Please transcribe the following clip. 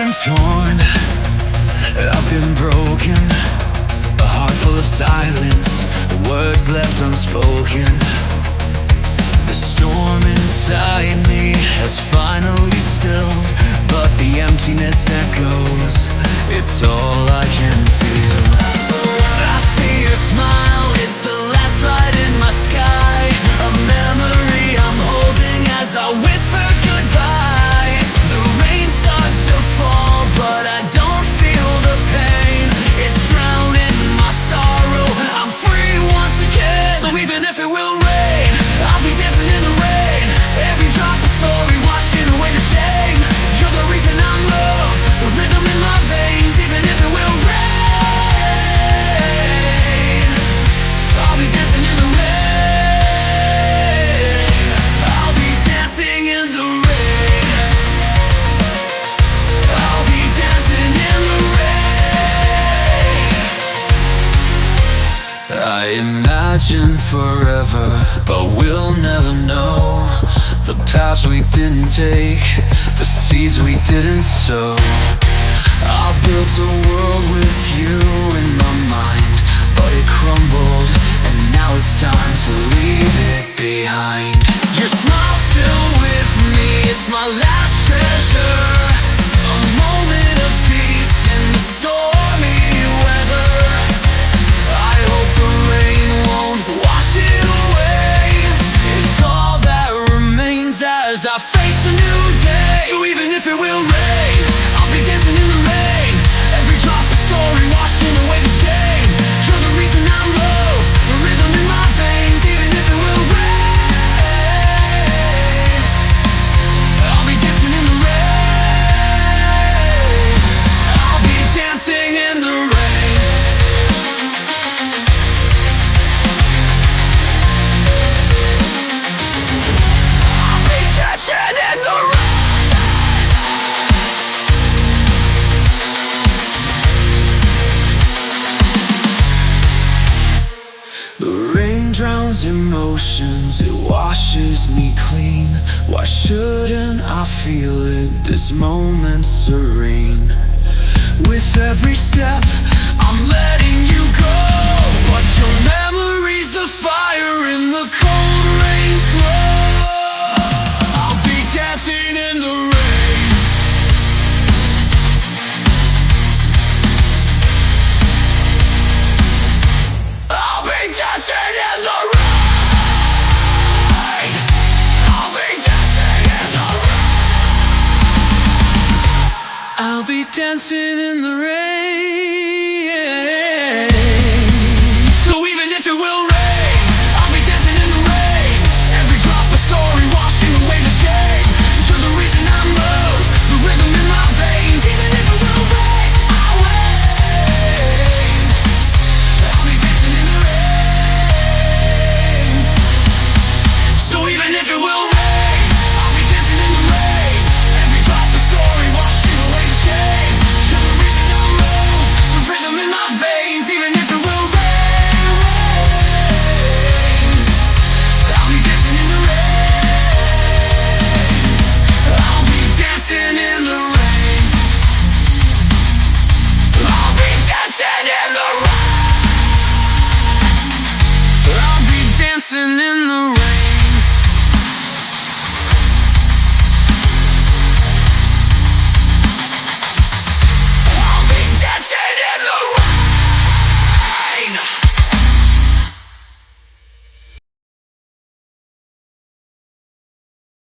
been torn, I've been broken, a heart full of silence, words left unspoken. The storm inside me has finally stilled, but the emptiness echoes, it's all I can feel. I see your smile, it's the last light in my sky, a memory I'm holding as I whisper goodbye. The rain starts to fall, but I don't feel the pain, it's drowning my sorrow, I'm free once again. So even if it will rain, I'll be dancing in the rain, every drop a story washing away the shame. You're the reason I'm loved, the rhythm in my veins. Even if it will rain, I'll be dancing in the rain, I'll be dancing in the rain, I'll be dancing in the rain. I imagine forever, but we'll never know the paths we didn't take, the seeds we didn't sow. I built a world with you in my mind, but it crumbled, and now it's time to leave it behind. Your smile's still with me, it's my last treasure, a moment of peace in the stormy weather. I hope the rain won't wash it away, it's all that remains as I face a new day. So even if it will rain, I'll be dancing in the rain, every drop a story washing away the shame. You're the reason I'm loved, the rhythm in my veins. Even if it will rain, I'll be dancing in the rain, I'll be dancing in the rain. I'll be dancing in the rain. The rain drowns emotions, it washes me clean. Why shouldn't I feel it, this moment serene? With every step, I'm letting you go, but your memory's the fire in the cold rain's glow. I'll be dancing in the rain, I'll be dancing in the rain, I'll be dancing in the rain, I'll be dancing in the rain.